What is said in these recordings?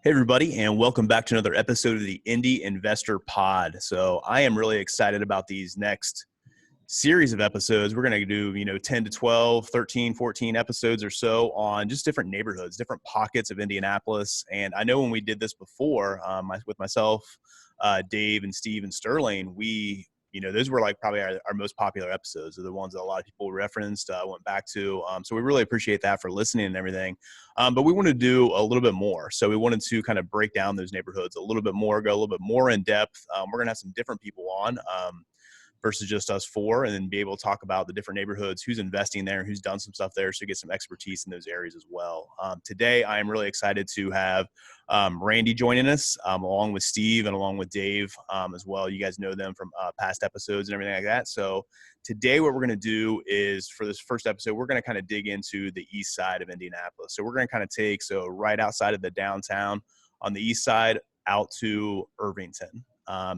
Hey, everybody, and welcome back to another episode of the Indy Investor Pod. So I am really excited about these next series of episodes. We're going to do, 10 to 12, 13, 14 episodes or so on just different neighborhoods, different pockets of Indianapolis. And I know when we did this before with myself, Dave and Steve and Sterling, those were like probably our most popular episodes. They're the ones that a lot of people referenced, went back to. So we really appreciate that for listening and everything. But we want to do a little bit more. So we wanted to kind of break down those neighborhoods a little bit more, go a little bit more in depth. We're going to have some different people on versus just us four, and then be able to talk about the different neighborhoods, who's investing there, who's done some stuff there, so get some expertise in those areas as well. Today, I am really excited to have Randy joining us, along with Steve and along with Dave as well. You guys know them from past episodes and everything like that. So today what we're going to do is, for this first episode, we're going to kind of dig into the east side of Indianapolis. So we're going to kind of take, right outside of the downtown on the east side out to Irvington.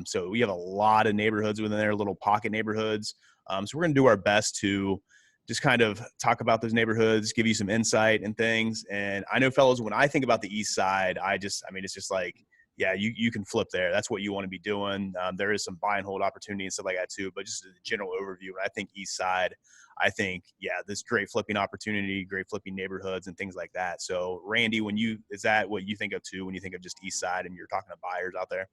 So we have a lot of neighborhoods within there, little pocket neighborhoods. So we're going to do our best to just kind of talk about those neighborhoods, give you some insight and things. And I know, fellas, when I think about the east side, it's just like, yeah, you can flip there. That's what you want to be doing. There is some buy and hold opportunity and stuff like that too, but just a general overview. When I think east side, I think, this great flipping opportunity, great flipping neighborhoods and things like that. So Randy, is that what you think of too, when you think of just east side and you're talking to buyers out there?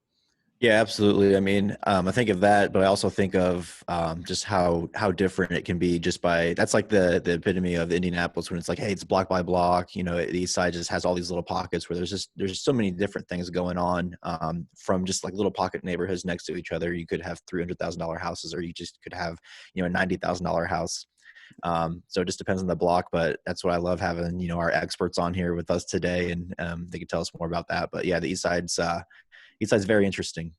Yeah, absolutely. I mean, I think of that, but I also think of just how different it can be that's like the epitome of Indianapolis when it's like, hey, it's block by block. The east side just has all these little pockets where there's just so many different things going on, from just like little pocket neighborhoods next to each other. You could have $300,000 houses, or you just could have, a $90,000 house. So it just depends on the block, but that's what I love having, our experts on here with us today, and they can tell us more about that. But yeah, the east side's very interesting.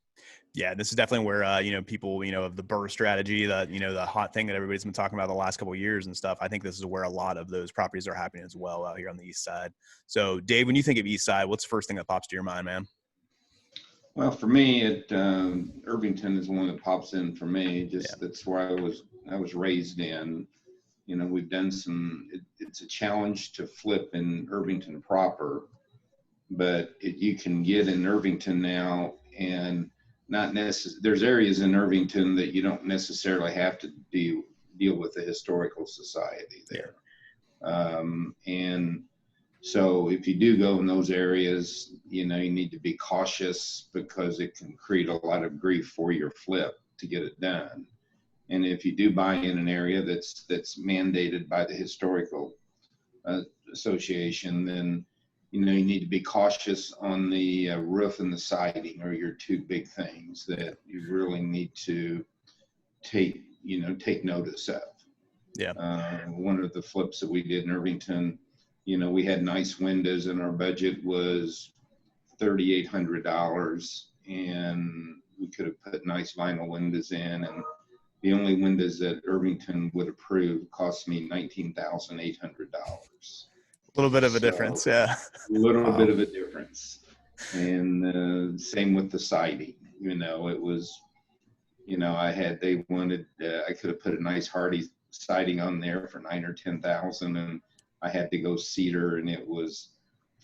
Yeah, this is definitely where, people, of the BRRRR strategy, the hot thing that everybody's been talking about the last couple of years and stuff. I think this is where a lot of those properties are happening as well out here on the east side. So Dave, when you think of east side, what's the first thing that pops to your mind, man? Well, for me, Irvington is one that pops in for me. That's where I was raised in. We've done it's a challenge to flip in Irvington proper, but you can get in Irvington now, and there's areas in Irvington that you don't necessarily have to deal with the historical society there. And so if you do go in those areas, you need to be cautious, because it can create a lot of grief for your flip to get it done. And if you do buy in an area that's mandated by the historical association, then you need to be cautious on the roof and the siding are your two big things that you really need to take notice of. Yeah. One of the flips that we did in Irvington, we had nice windows, and our budget was $3,800, and we could have put nice vinyl windows in, and the only windows that Irvington would approve cost me $19,800. A little bit of a difference, yeah. A little bit of a difference. And same with the siding. It was, I could have put a nice hardy siding on there for $9,000 or $10,000, and I had to go cedar, and it was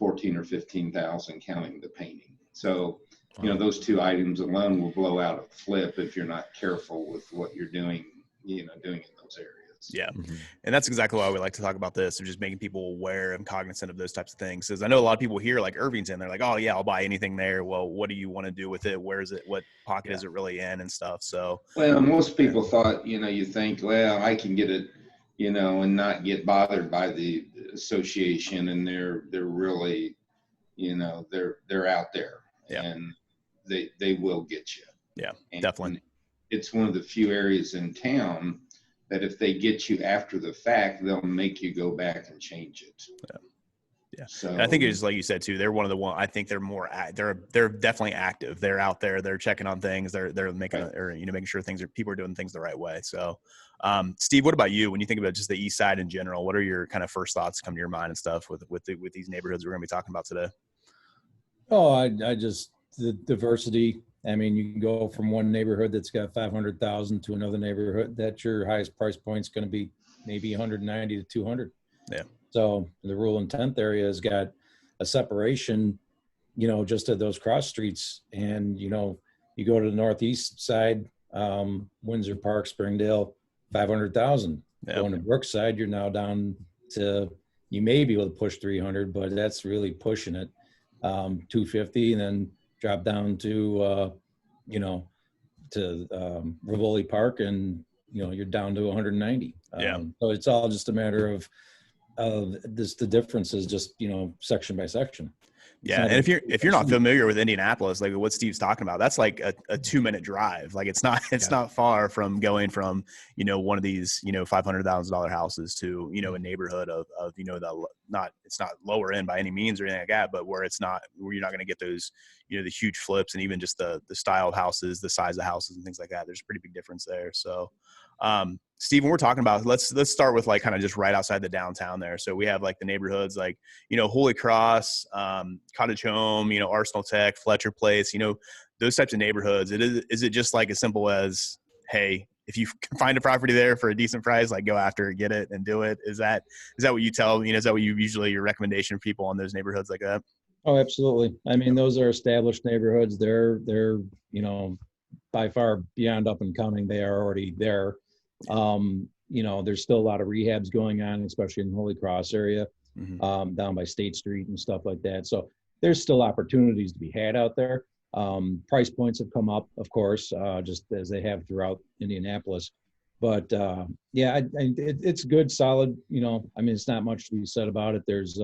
$14,000 or $15,000 counting the painting. So, those two items alone will blow out a flip if you're not careful with what you're doing in those areas. Yeah. Mm-hmm. And that's exactly why we like to talk about this, of just making people aware and cognizant of those types of things. Because I know a lot of people hear like Irvington, they're like, oh yeah, I'll buy anything there. Well, what do you want to do with it? Where is it? What pocket is it really in and stuff? So, well, most people thought, you think, well, I can get it, and not get bothered by the association. And they're really, they're out there, and they will get you. Yeah, and definitely. It's one of the few areas in town that if they get you after the fact, they'll make you go back and change it. Yeah. So and I think it's like you said too. They're one of the one. I think they're more. They're definitely active. They're out there. They're checking on things. They're making making sure people are doing things the right way. So, Steve, what about you? When you think about just the east side in general, what are your kind of first thoughts come to your mind and stuff with these neighborhoods we're going to be talking about today? Oh, I just the diversity. I mean, you can go from one neighborhood that's got 500,000 to another neighborhood that your highest price point is going to be maybe 190 to 200. Yeah. So the rural and 10th area has got a separation just at those cross streets, and, you go to the northeast side, Windsor Park, Springdale, 500,000. Yeah. Going to Brookside, you're now down to, you may be able to push 300, but that's really pushing it. 250, and then drop down to, Rivoli Park, and, you're down to 190. So it's all just a matter of this, the difference is just, section by section. Yeah. And if you're not familiar with Indianapolis, like what Steve's talking about, that's like a 2-minute drive. Like it's not far from going from, one of these, $500,000 houses to, a neighborhood of, it's not lower end by any means or anything like that, but where you're not going to get those, the huge flips, and even just the style of houses, the size of houses and things like that. There's a pretty big difference there. So, Steve, when we're talking about, let's start with like kind of just right outside the downtown there. So we have like the neighborhoods like, Holy Cross, Cottage Home, Arsenal Tech, Fletcher Place, those types of neighborhoods. Is it just like as simple as, hey, if you can find a property there for a decent price, like go after it, get it and do it? Is that what you tell, is that what you usually, your recommendation for people on those neighborhoods like that? Oh, absolutely. I mean, those are established neighborhoods. They're, by far beyond up and coming. They are already there. There's still a lot of rehabs going on, especially in the Holy Cross area, down by State Street and stuff like that. So there's still opportunities to be had out there. Price points have come up, of course, just as they have throughout Indianapolis. But it's good, solid. It's not much to be said about it. There's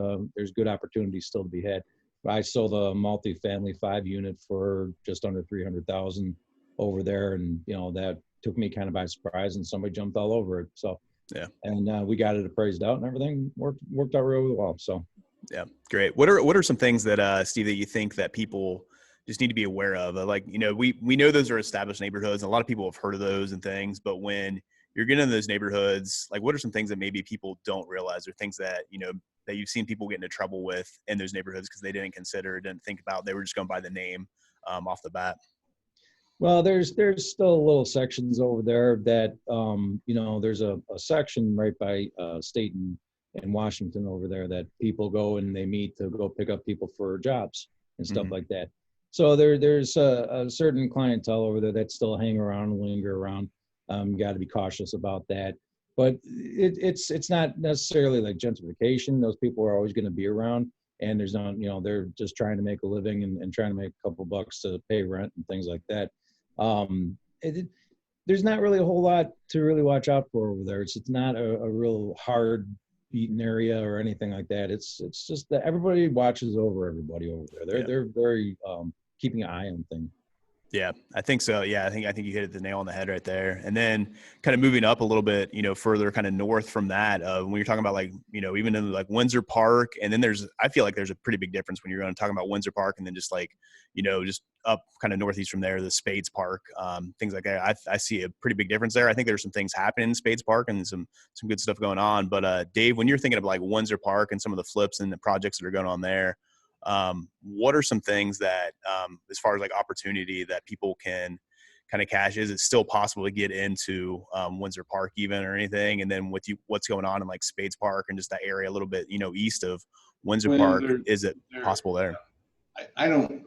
good opportunities still to be had. I sold a multifamily 5-unit for just under 300,000 over there, and that took me kind of by surprise, and somebody jumped all over it. So yeah, and we got it appraised out, and everything worked out really well. So yeah, great. What are some things that Steve, that you think that people just need to be aware of? Like, we know those are established neighborhoods, and a lot of people have heard of those and things, but when you're getting in those neighborhoods, like what are some things that maybe people don't realize, or things that, that you've seen people get into trouble with in those neighborhoods because they didn't consider, didn't think about, they were just going by the name off the bat? Well, there's still little sections over there that, there's a section right by State and Washington over there that people go and they meet to go pick up people for jobs and stuff like that. So there's a certain clientele over there that still hang around and linger around. You got to be cautious about that. But it's not necessarily like gentrification. Those people are always going to be around, and there's not, they're just trying to make a living and trying to make a couple bucks to pay rent and things like that. There's not really a whole lot to really watch out for over there. It's not a real hard beaten area or anything like that. It's just that everybody watches over everybody over there. They're very keeping an eye on things. Yeah, I think so. Yeah, I think you hit the nail on the head right there. And then kind of moving up a little bit, further kind of north from that, when you're talking about like, even in like Windsor Park, and then I feel like there's a pretty big difference when you're going to talk about Windsor Park and then just like, just up kind of northeast from there, the Spades Park, things like that. I see a pretty big difference there. I think there's some things happening in Spades Park and some good stuff going on. But Dave, when you're thinking of like Windsor Park and some of the flips and the projects that are going on there, what are some things that, as far as like opportunity that people can kind of cash? Is it still possible to get into Windsor Park even or anything? And then what's going on in like Spades Park and just that area a little bit, east of Windsor Park, is it possible there? I don't,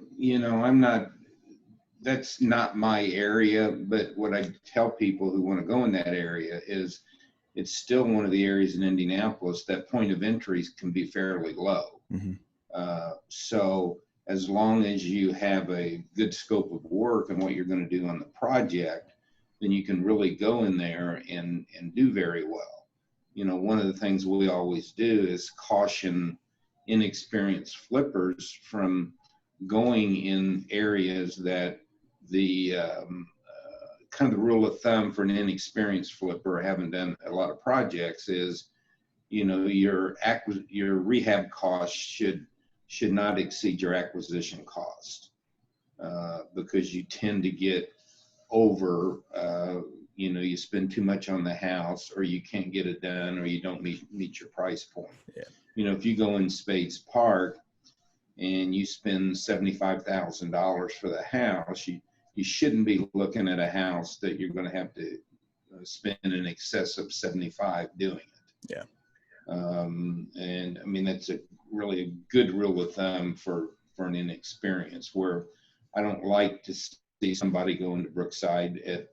that's not my area, but what I tell people who want to go in that area is it's still one of the areas in Indianapolis that point of entries can be fairly low. So as long as you have a good scope of work and what you're going to do on the project, then you can really go in there and do very well. One of the things we always do is caution inexperienced flippers from going in areas that the kind of the rule of thumb for an inexperienced flipper, haven't done a lot of projects, is your rehab costs should not exceed your acquisition cost, because you tend to get over, you spend too much on the house, or you can't get it done, or you don't meet your price point. Yeah. If you go in Spades Park and you spend $75,000 for the house, you shouldn't be looking at a house that you're going to have to spend in excess of 75 doing it. Yeah. And I mean, that's really a good rule of thumb for for an inexperience, where I don't like to see somebody go into Brookside at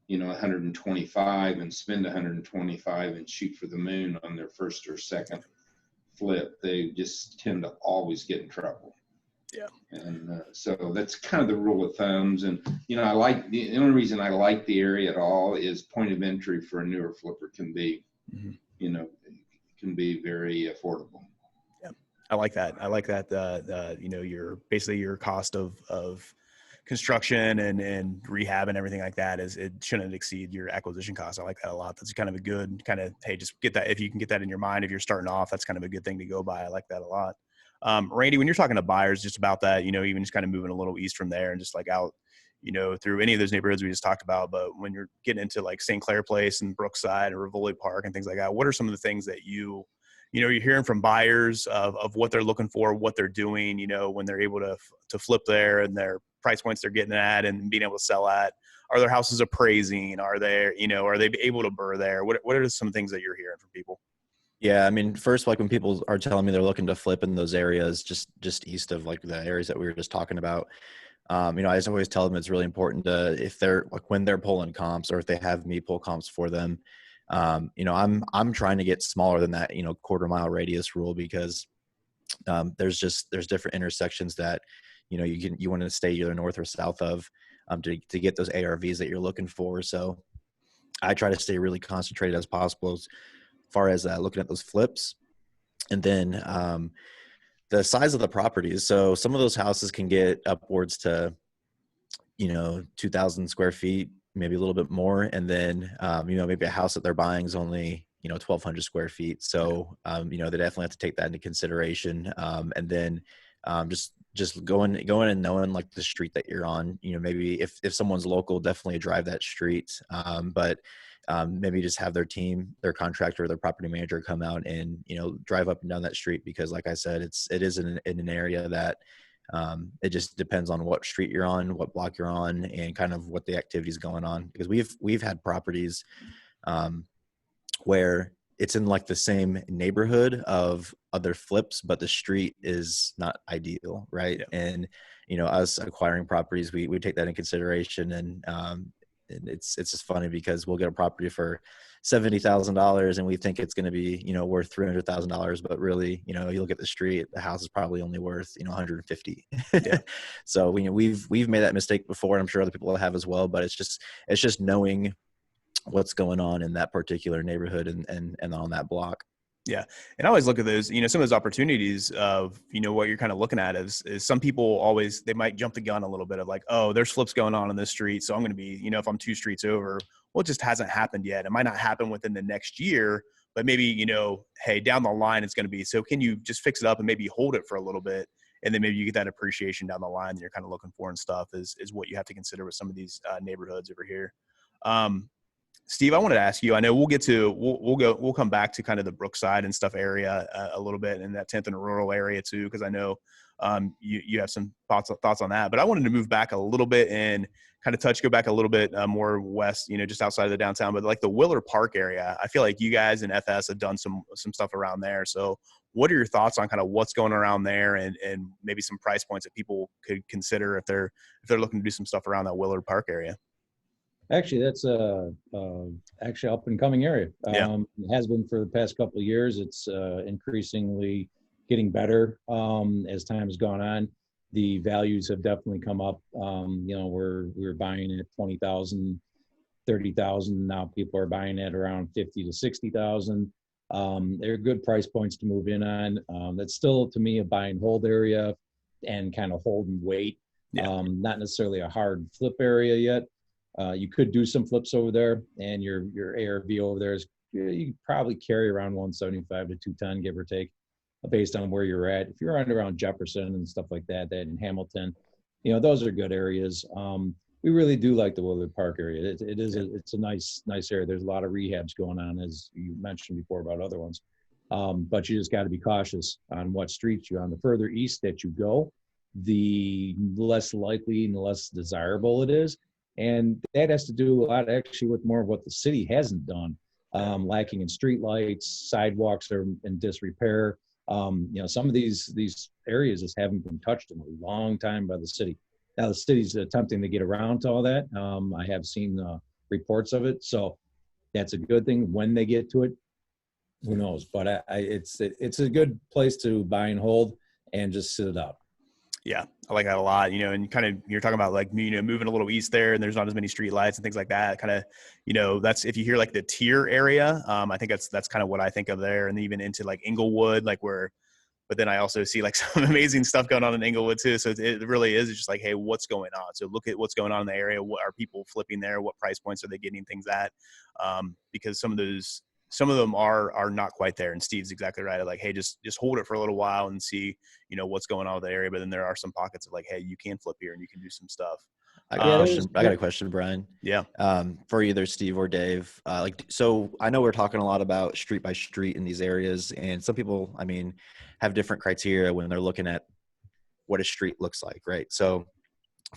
125 and spend 125 and shoot for the moon on their first or second flip. They just tend to always get in trouble. Yeah. And so that's kind of the rule of thumbs. And, I like the only reason I like the area at all is point of entry for a newer flipper can be, can be very affordable. Yeah. I like that. Your basically your cost of construction and rehab and everything like that it shouldn't exceed your acquisition cost. I like that a lot. That's kind of a good kind of, hey, just get that. If you can get that in your mind, if you're starting off, that's kind of a good thing to go by. I like that a lot. Randy, when you're talking to buyers just about that, even just kind of moving a little east from there and just like out, through any of those neighborhoods we just talked about, but when you're getting into like St. Clair Place and Brookside or Rivoli Park and things like that, what are some of the things that you're hearing from buyers of what they're looking for, what they're doing, when they're able to flip there and their price points they're getting at and being able to sell at? Are their houses appraising? Are they able to burr there? What are some things that you're hearing from people? Yeah, I mean, first, like when people are telling me they're looking to flip in those areas, just east of like the areas that we were just talking about, I just always tell them it's really important to, if they're like when they're pulling comps or if they have me pull comps for them, I'm trying to get smaller than that, quarter mile radius rule, because there's different intersections that, you want to stay either north or south of to get those ARVs that you're looking for. So I try to stay really concentrated as possible as far as looking at those flips. And then the size of the properties. So some of those houses can get upwards to, 2,000 square feet, maybe a little bit more. And then, maybe a house that they're buying is only, 1,200 square feet. So, they definitely have to take that into consideration. And then just going and knowing like the street that you're on, maybe if someone's local, definitely drive that street. But maybe just have their team, their contractor, their property manager come out and, drive up and down that street, because like I said, it is in an area that it just depends on what street you're on, what block you're on, and kind of what the activity is going on. Because we've had properties where it's in like the same neighborhood of other flips, but the street is not ideal. Right. Yeah. And, us acquiring properties, we take that into consideration. And it's just funny because we'll get a property for $70,000 and we think it's going to be, worth $300,000, but really, you look at the street, the house is probably only worth, 150. Yeah. So we've made that mistake before, and I'm sure other people have as well, but it's just knowing what's going on in that particular neighborhood and on that block. Yeah. And I always look at those, some of those opportunities of, what you're kind of looking at is some people they might jump the gun a little bit of like, oh, there's flips going on in this street, so I'm going to be, if I'm 2 streets over, well, it just hasn't happened yet. It might not happen within the next year, but maybe, hey, down the line it's going to be. So can you just fix it up and maybe hold it for a little bit? And then maybe you get that appreciation down the line that you're kind of looking for and stuff is what you have to consider with some of these neighborhoods over here. Steve, I wanted to ask you, I know we'll come back to kind of the Brookside and stuff area a little bit, and that 10th and rural area too, because I know you have some thoughts on that. But I wanted to move back a little bit and kind of go back a little bit more west, just outside of the downtown, but like the Willard Park area. I feel like you guys in FS have done some stuff around there. So what are your thoughts on kind of what's going around there and maybe some price points that people could consider if they're looking to do some stuff around that Willard Park area? Actually, that's actually up and coming area. Yeah. It has been for the past couple of years. It's increasingly getting better as time has gone on. The values have definitely come up. We were buying at 20,000, 30,000. Now people are buying at around 50 to 60,000. They're good price points to move in on. That's still, to me, a buy and hold area and kind of hold and wait. Yeah. Not necessarily a hard flip area yet. You could do some flips over there, and your ARV over there is, you probably carry around 175 to 210, give or take, based on where you're at. If you're around Jefferson and stuff like that in Hamilton, those are good areas. We really do like the Willard Park area. It's a nice area. There's a lot of rehabs going on, as you mentioned before about other ones. But you just got to be cautious on what streets you're on. The further east that you go, the less likely and the less desirable it is. And that has to do a lot actually with more of what the city hasn't done, lacking in street lights, sidewalks are in disrepair. Some of these areas just haven't been touched in a long time by the city. Now the city's attempting to get around to all that. I have seen reports of it, so that's a good thing. When they get to it, who knows? But it's a good place to buy and hold and just sit it out. Yeah, I like that a lot, and kind of you're talking about like, moving a little east there and there's not as many street lights and things like that. Kind of, that's, if you hear like the tier area, I think that's kind of what I think of there. And even into like Inglewood, but then I also see like some amazing stuff going on in Inglewood too. So it really is just like, hey, what's going on? So look at what's going on in the area. What are people flipping there? What price points are they getting things at? Because some of them are not quite there. And Steve's exactly right. Like, hey, just hold it for a little while and see, what's going on with the area. But then there are some pockets of like, hey, you can flip here and you can do some stuff. I got a question, Brian. Yeah. For either Steve or Dave. So I know we're talking a lot about street by street in these areas, and some people, have different criteria when they're looking at what a street looks like, right? So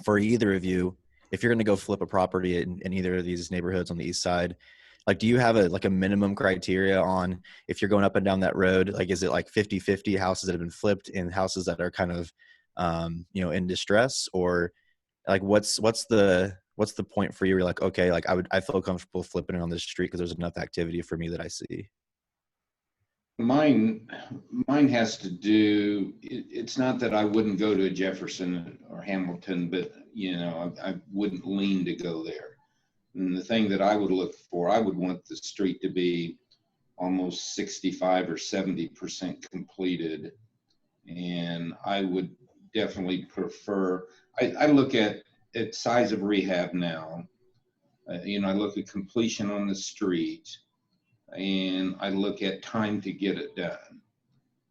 for either of you, if you're going to go flip a property in either of these neighborhoods on the east side, like, do you have a minimum criteria on if you're going up and down that road? Like, is it like 50-50 houses that have been flipped and houses that are kind of, in distress, or like what's the point for you? You're like, okay, like I feel comfortable flipping it on this street because there's enough activity for me that I see. Mine has to do, it's not that I wouldn't go to Jefferson or Hamilton, but I wouldn't lean to go there. And the thing that I would look for, I would want the street to be almost 65 or 70% completed. And I would definitely prefer, I look at size of rehab now. I look at completion on the street, and I look at time to get it done.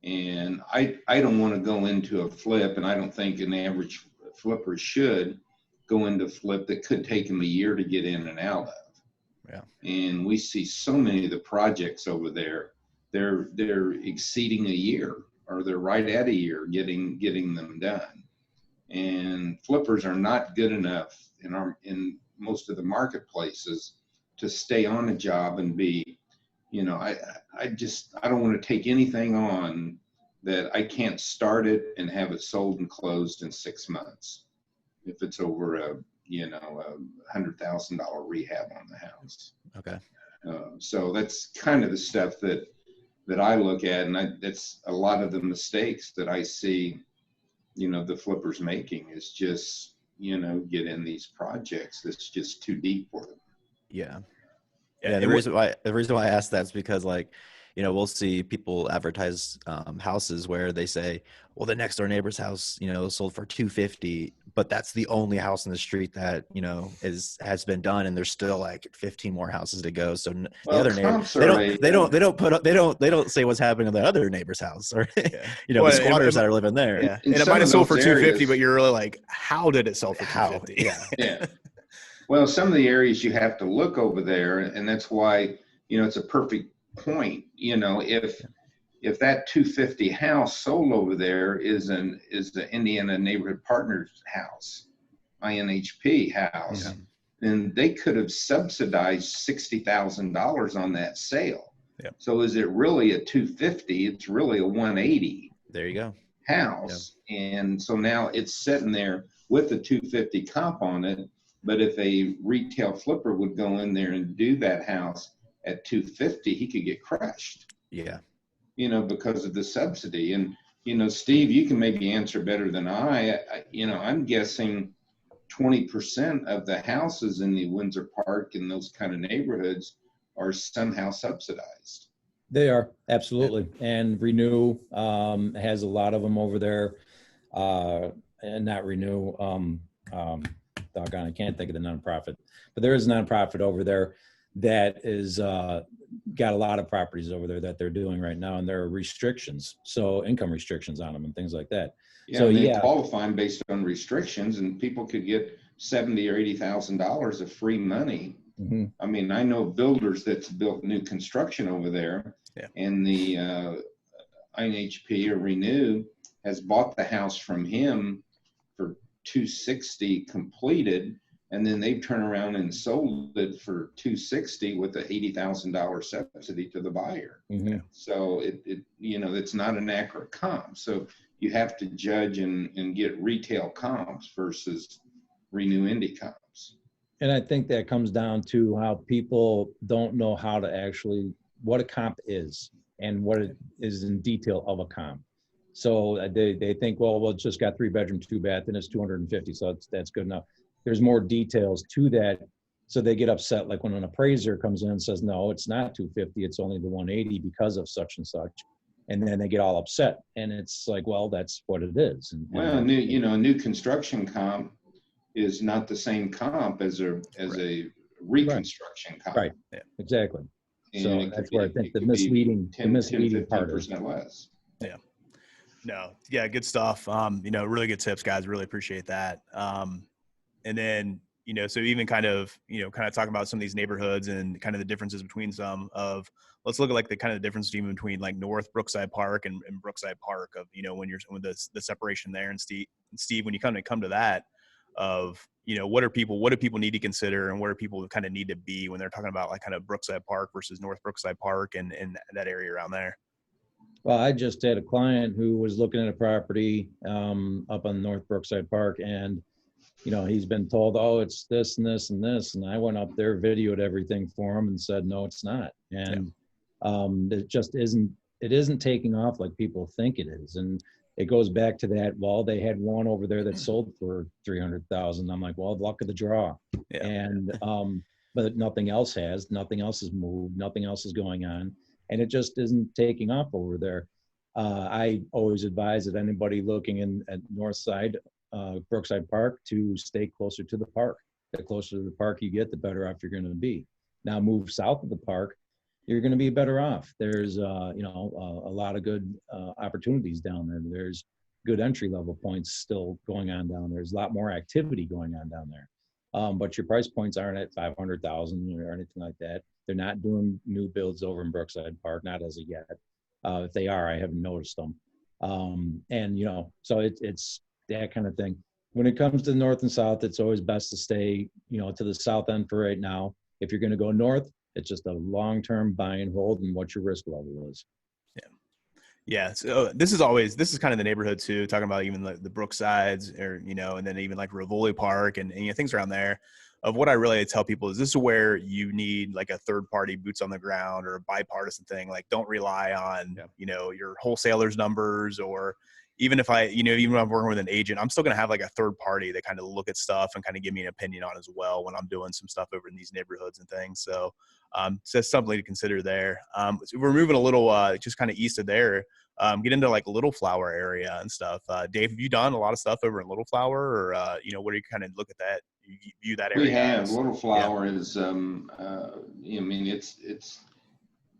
And I don't want to go into a flip, and I don't think an average flipper should go into flip that could take them a year to get in and out of. Yeah. And we see so many of the projects over there, they're exceeding a year, or they're right at a year getting them done. And flippers are not good enough in most of the marketplaces to stay on a job and be, I don't want to take anything on that I can't start it and have it sold and closed in 6 months if it's over a $100,000 rehab on the house. Okay. So that's kind of the stuff that I look at, and that's a lot of the mistakes that I see, the flippers making is just, get in these projects that's just too deep for them. Yeah. Yeah. The reason why I asked that is because, like, we'll see people advertise houses where they say, well, the next door neighbor's house, sold for $250, but that's the only house in the street that, has been done. And there's still like 15 more houses to go. So the other neighbor, they don't say what's happening in the other neighbor's house, or, the squatters that are living there. Yeah. And it might have sold for $250, but you're really like, how did it sell for $250? Yeah. Yeah. Well, some of the areas you have to look over there, and that's why, it's a perfect point. If that 250 house sold over there is the Indiana Neighborhood Partners house, INHP house, then they could have subsidized $60,000 on that sale. Yeah. So is it really a 250? It's really a 180. There you go. House. Yeah. And so now it's sitting there with the 250 comp on it. But if a retail flipper would go in there and do that house at 250, he could get crushed. Yeah. Because of the subsidy. And, Steve, you can maybe answer better than I'm guessing 20% of the houses in the Windsor Park and those kind of neighborhoods are somehow subsidized. They are, absolutely. And Renew has a lot of them over there. And not Renew, doggone, I can't think of the nonprofit, but there is a nonprofit over there that is got a lot of properties over there that they're doing right now, and there are restrictions, so income restrictions on them and things like that. Yeah, so they qualify them based on restrictions, and people could get $70,000 or $80,000 of free money. Mm-hmm. I mean, I know builders that's built new construction over there, and the INHP or Renew has bought the house from him for $260 completed, and then they turn around and sold it for $260 with a $80,000 subsidy to the buyer. Mm-hmm. So it's not an accurate comp. So you have to judge and get retail comps versus renew Indy comps. And I think that comes down to how people don't know how to actually, what a comp is and what it is in detail of a comp. So they think, well, it's just got 3-bedroom, 2-bath, and it's 250. So that's good enough. There's more details to that. So they get upset. Like when an appraiser comes in and says, no, it's not 250. It's only the 180 because of such and such. And then they get all upset. And it's like, well, that's what it is. Well, a new construction comp is not the same comp as a reconstruction comp. Right. Yeah. Exactly. And so that's where I think the misleading part is. Less. Yeah. No. Yeah. Good stuff. Really good tips, guys. Really appreciate that. And then, so even kind of talking about some of these neighborhoods and kind of the differences between some of, let's look at like the kind of difference even between like North Brookside Park and Brookside Park of, when the separation there. And Steve, when you come to that of, what do people need to consider and where do people kind of need to be when they're talking about like kind of Brookside Park versus North Brookside Park and that area around there? Well, I just had a client who was looking at a property up on North Brookside Park, and he's been told, oh, it's this and this and this. And I went up there, videoed everything for him and said, no, it's not. And it just isn't taking off like people think it is. And it goes back to that, well, they had one over there that sold for $300,000. I'm like, well, luck of the draw. Yeah. And, but nothing else has moved. Nothing else is going on. And it just isn't taking off over there. I always advise that anybody looking at North Side, Brookside Park, to stay closer to the park. The closer to the park you get, the better off you're going to be. Now move south of the park, you're going to be better off. There's a lot of good opportunities down there. There's good entry level points still going on down there. There's a lot more activity going on down there. But your price points aren't at 500,000 or anything like that. They're not doing new builds over in Brookside Park, not as of yet. If they are, I haven't noticed them. So it's that kind of thing. When it comes to the north and south, it's always best to stay, to the south end for right now. If you're going to go north, it's just a long-term buy and hold and what your risk level is. Yeah. So this is kind of the neighborhood too, talking about even the Brooksides or, and then even like Rivoli Park and things around there. Of what I really tell people is this is where you need like a third party boots on the ground or a bipartisan thing. Like don't rely on, your wholesalers numbers, or even if even when I'm working with an agent, I'm still going to have like a third party that kind of look at stuff and kind of give me an opinion on as well when I'm doing some stuff over in these neighborhoods and things. So that's something to consider there. So we're moving a little just kind of east of there, get into like Little Flower area and stuff. Dave, have you done a lot of stuff over in Little Flower, or what do you kind of look at that? You view that area? We have. Little Flower is,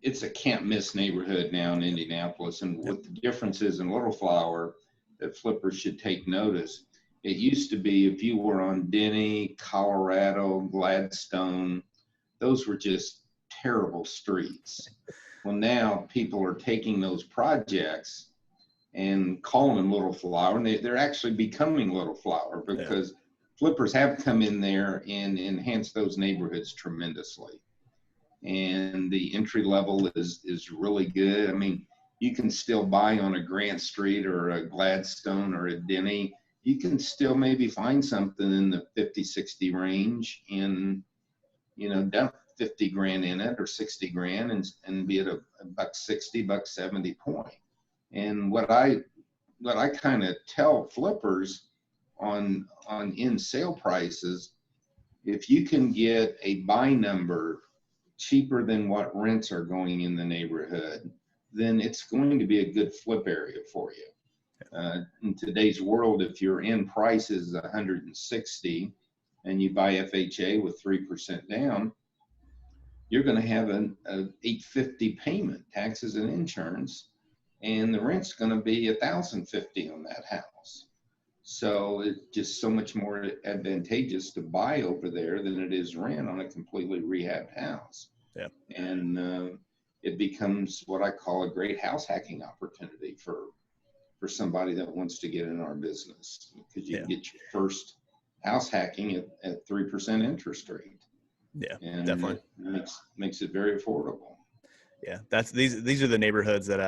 it's a can't miss neighborhood now in Indianapolis. And what the difference is in Little Flower that flippers should take notice. It used to be if you were on Denny, Colorado, Gladstone, those were just terrible streets. Well, now people are taking those projects and calling them Little Flower, and they're actually becoming Little Flower because flippers have come in there and enhanced those neighborhoods tremendously. And the entry level is really good. I mean, you can still buy on a Grant Street or a Gladstone or a Denny. You can still maybe find something in the 50, 60 range and, dump 50 grand in it or 60 grand and be at a $160, $170 point. And what I kind of tell flippers on in sale prices, if you can get a buy number cheaper than what rents are going in the neighborhood, then it's going to be a good flip area for you. In today's world, if your end price is 160 and you buy FHA with 3% down, you're going to have an $850 payment, taxes and insurance, and the rent's going to be $1,050 on that house. So it's just so much more advantageous to buy over there than it is rent on a completely rehabbed house. Yeah. And it becomes what I call a great house hacking opportunity for somebody that wants to get in our business, because you can get your first house hacking at 3% interest rate. Yeah, And definitely. it makes it very affordable. Yeah, these are the neighborhoods that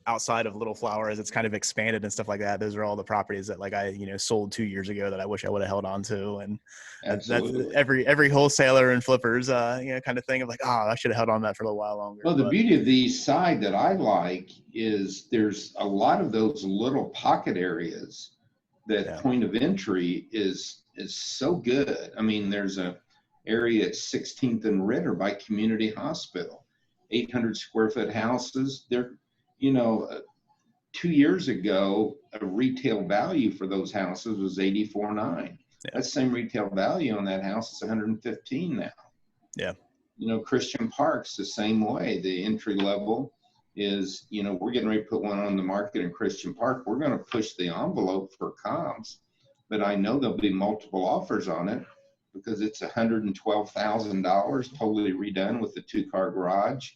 outside of Little Flowers, it's kind of expanded and stuff like that. Those are all the properties that I sold 2 years ago that I wish I would have held on to. And that's Absolutely. every wholesaler and flippers kind of thing of I should have held on that for a little while longer. Well, the beauty of the east side that I like is there's a lot of those little pocket areas that point of entry is so good. I mean, there's a area at 16th and Ritter by Community Hospital. 800 square foot houses. They're, 2 years ago, a retail value for those houses was $84,900. That same retail value on that house is $115,000 now. Yeah. Christian Park's the same way. The entry level is, we're getting ready to put one on the market in Christian Park. We're going to push the envelope for comps, but I know there'll be multiple offers on it because it's $112,000 totally redone with the 2-car garage.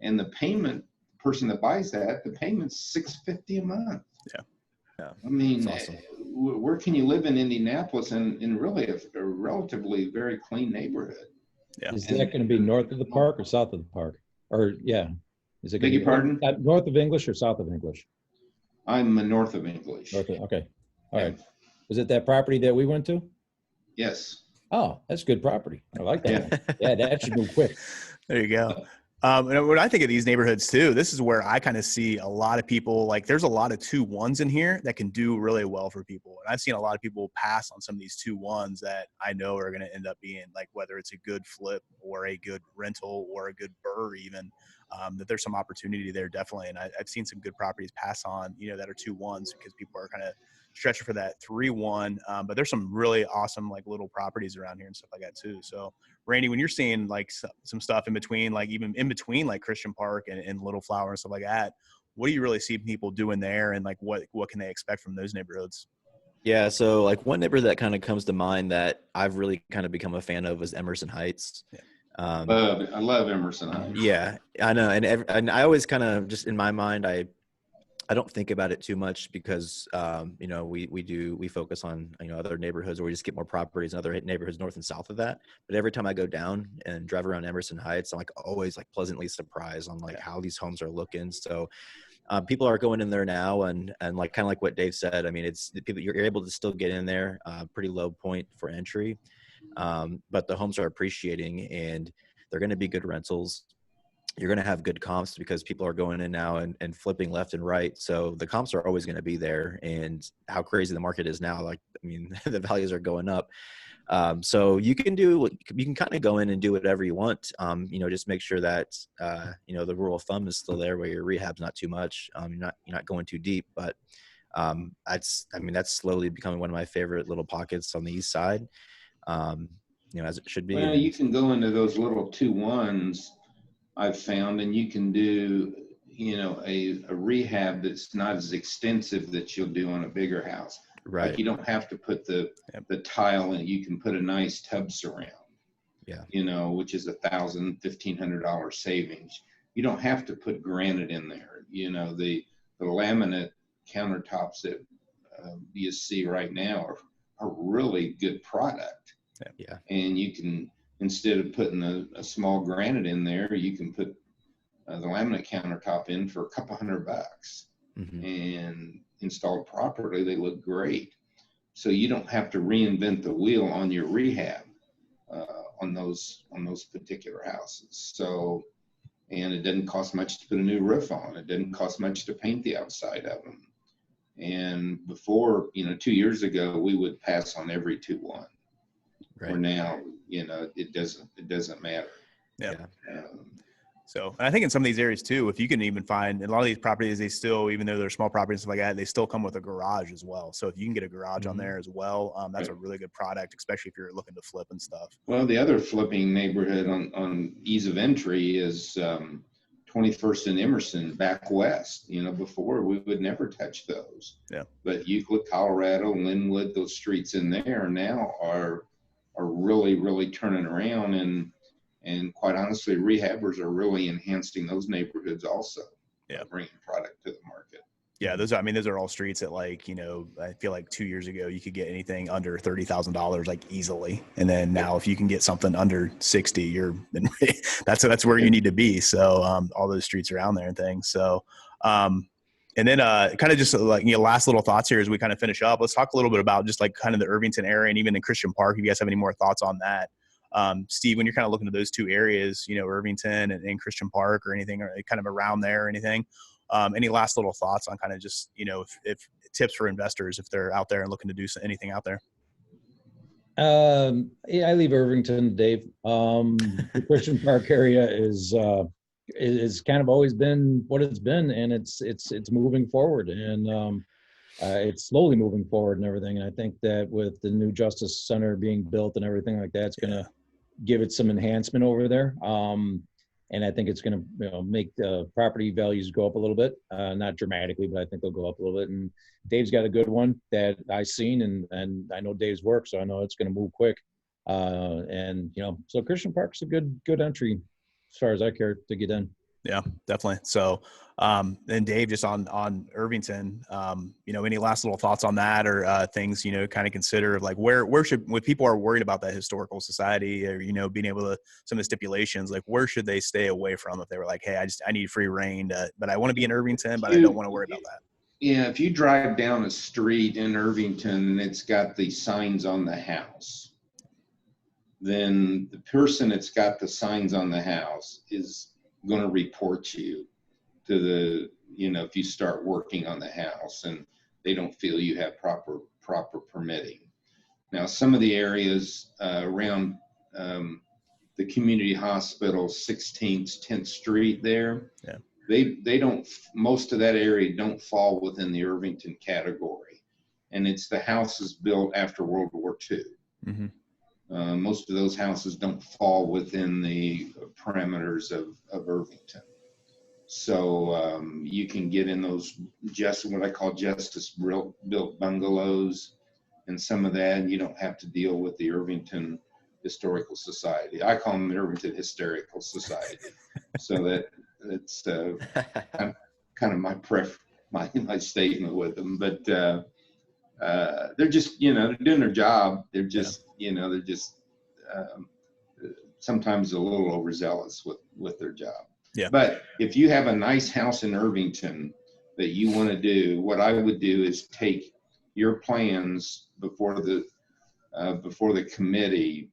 And the payment, the person that buys that, the payment's $650 a month. Yeah. I mean, awesome. Where can you live in Indianapolis in really a relatively very clean neighborhood? Yeah. Is that going to be north of the park or south of the park? Or is it Beg your pardon? North of English or south of English? I'm north of English. Okay. All right. Was it that property that we went to? Yes. Oh, that's good property. I like that one. Yeah, that should move quick. There you go. And when I think of these neighborhoods too, this is where I kind of see a lot of people, there's a lot of 2-1s in here that can do really well for people. And I've seen a lot of people pass on some of these 2-1s that I know are going to end up being whether it's a good flip or a good rental or a good burr even, that there's some opportunity there definitely. And I've seen some good properties pass on, that are 2-1s because people are kind of stretching for that 3-1. But there's some really awesome little properties around here and stuff like that too. So Randy, when you're seeing some stuff in between, even in between Christian Park and Little Flower and stuff like that, what do you really see people doing there, and what can they expect from those neighborhoods? Yeah, so one neighborhood that kind of comes to mind that I've really kind of become a fan of is Emerson Heights. Yeah. I love Emerson Heights. Yeah, I know, and I always kind of just in my mind I don't think about it too much because, we focus on, other neighborhoods where we just get more properties and other neighborhoods north and south of that. But every time I go down and drive around Emerson Heights, I'm always pleasantly surprised on how these homes are looking. So people are going in there now and kind of like what Dave said. I mean, it's the people, you're able to still get in there, pretty low point for entry. But the homes are appreciating and they're going to be good rentals. You're going to have good comps because people are going in now and flipping left and right. So the comps are always going to be there. And how crazy the market is now, the values are going up. So you can kind of go in and do whatever you want. Just make sure that, the rule of thumb is still there where your rehab's not too much. You're not going too deep, but that's slowly becoming one of my favorite little pockets on the east side. As it should be. Well, you can go into those little 2-1s I've found, and you can do, a rehab that's not as extensive that you'll do on a bigger house. Right. You don't have to put the tile in. You can put a nice tub surround. Yeah. Which is $1,500 savings. You don't have to put granite in there. The laminate countertops that you see right now are really good product. Yeah. And you can, instead of putting a small granite in there, you can put the laminate countertop in for $200. Mm-hmm. And installed properly, they look great. So you don't have to reinvent the wheel on your rehab on those particular houses. So, and it doesn't cost much to put a new roof on. It doesn't cost much to paint the outside of them. And before, 2 years ago, we would pass on every 2-1. Right. Or now, it doesn't matter. Yeah. So, and I think in some of these areas too, if you can even find, in a lot of these properties, they still, even though they're small properties and stuff like that, they still come with a garage as well. So if you can get a garage on there as well, that's a really good product, especially if you're looking to flip and stuff. Well, the other flipping neighborhood on ease of entry is 21st and Emerson back west. Before we would never touch those. Yeah. But Euclid, Colorado, Linwood, those streets in there now are really, really turning around, and quite honestly, rehabbers are really enhancing those neighborhoods also. Yeah. Bringing product to the market. Yeah, those are all streets that, like, I feel like 2 years ago you could get anything under $30,000 like easily, and then now if you can get something under 60, that's where you need to be. So all those streets around there and things. So and then kind of just like last little thoughts here as we kind of finish up. Let's talk a little bit about just like kind of the Irvington area and even in Christian Park. If you guys have any more thoughts on that, Steve, when you're kind of looking at those two areas, Irvington and Christian Park or anything or kind of around there or anything. Any last little thoughts on kind of just, if tips for investors, if they're out there and looking to do anything out there? Yeah, I leave Irvington, Dave. The Christian Park area is kind of always been what it's been, and it's moving forward, and it's slowly moving forward and everything. And I think that with the new Justice Center being built and everything like that, it's going to give it some enhancement over there. And I think it's going to make the property values go up a little bit, not dramatically, but I think they'll go up a little bit. And Dave's got a good one that I've seen, and I know Dave's work, so I know it's going to move quick. So Christian Park's a good entry as far as I care to get in. Yeah, definitely. So, and Dave, just on Irvington, any last little thoughts on that or things, kind of consider like when people are worried about that historical society or, being able to, some of the stipulations, like where should they stay away from if they were like, hey, I need free reign, but I want to be in Irvington, but I don't want to worry about that. Yeah. If you drive down a street in Irvington and it's got the signs on the house, then the person that's got the signs on the house is going to report you to the, if you start working on the house and they don't feel you have proper permitting. Now, some of the areas around the community hospital, 16th, 10th Street there, they don't, most of that area don't fall within the Irvington category. And it's the houses built after World War II. Mm-hmm. Most of those houses don't fall within the parameters of Irvington. So you can get in those what I call justice built bungalows and some of that, and you don't have to deal with the Irvington Historical Society. I call them the Irvington Hysterical Society. So that's kind of my statement with them. But they're just, they're doing their job. They're just, they're just sometimes a little overzealous with their job. Yeah. But if you have a nice house in Irvington that you want to do, what I would do is take your plans before the committee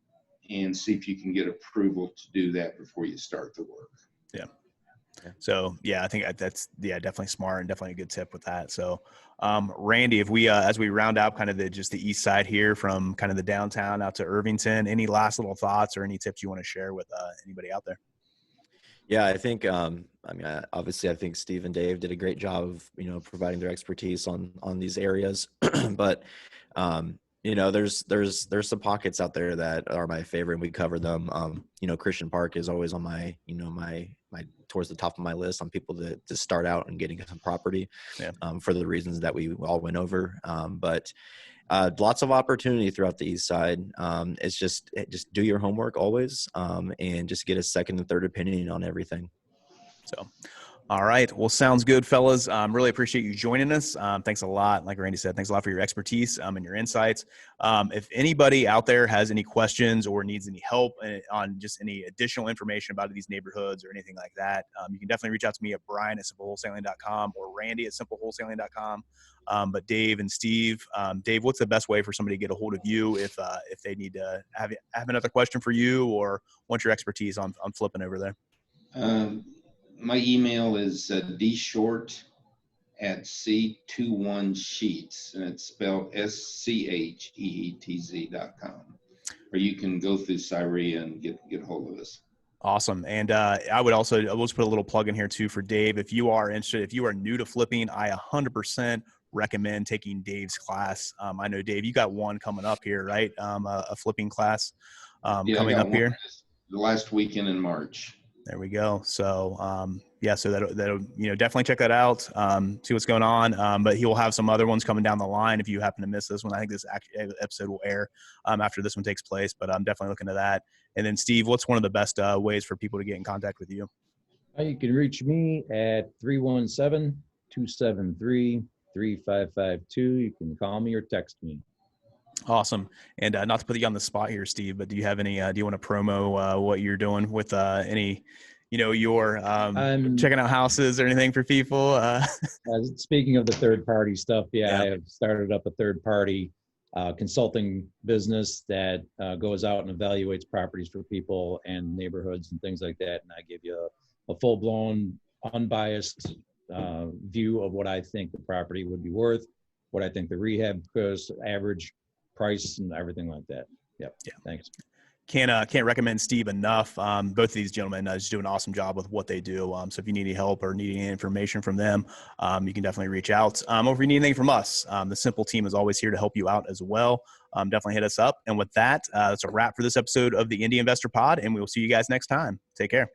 and see if you can get approval to do that before you start the work. Yeah. So I think that's definitely smart and definitely a good tip with that. So Randy, if we as we round out kind of the east side here from kind of the downtown out to Irvington, any last little thoughts or any tips you want to share with anybody out there? Yeah, I think obviously I think Steve and Dave did a great job of providing their expertise on these areas, but there's some pockets out there that are my favorite, and we covered them. Christian Park is always on my my towards the top of my list on people to start out and getting some property, for the reasons that we all went over. But lots of opportunity throughout the east side. It's just do your homework always, and just get a second and third opinion on everything. So, all right. Well, sounds good, fellas. Really appreciate you joining us. Thanks a lot. Like Randy said, thanks a lot for your expertise and your insights. If anybody out there has any questions or needs any help on just any additional information about these neighborhoods or anything like that, you can definitely reach out to me at brian@simplewholesaling.com or randy@simplewholesaling.com. But Dave and Steve, Dave, what's the best way for somebody to get a hold of you if they need to have another question for you or want your expertise on flipping over there? My email is dshort@c21sheets, and it's spelled SCHEETZ.com. Or you can go through Cyria and get a hold of us. Awesome. And I'll just put a little plug in here too for Dave. If you are interested, if you are new to flipping, I 100% recommend taking Dave's class. I know, Dave, you got one coming up here, right? A flipping class coming up here. The last weekend in March. There we go. So, so that'll definitely check that out, see what's going on. But he will have some other ones coming down the line if you happen to miss this one. I think this episode will air after this one takes place, but I'm definitely looking to that. And then, Steve, what's one of the best ways for people to get in contact with you? You can reach me at 317 273-3552. You can call me or text me. Awesome. And not to put you on the spot here, Steve, but do you have any, do you want to promo what you're doing with any, your checking out houses or anything for people? Speaking of the third party stuff, Yeah. I have started up a third party consulting business that goes out and evaluates properties for people and neighborhoods and things like that. And I give you a full blown, unbiased view of what I think the property would be worth, what I think the rehab cost, average price, and everything like that. Yep. Yeah. Thanks. Can't recommend Steve enough. Both of these gentlemen just do an awesome job with what they do. So if you need any help or need any information from them, you can definitely reach out. Or if you need anything from us, the Simple team is always here to help you out as well. Definitely hit us up. And with that, that's a wrap for this episode of the Indy Investor Pod, and we will see you guys next time. Take care.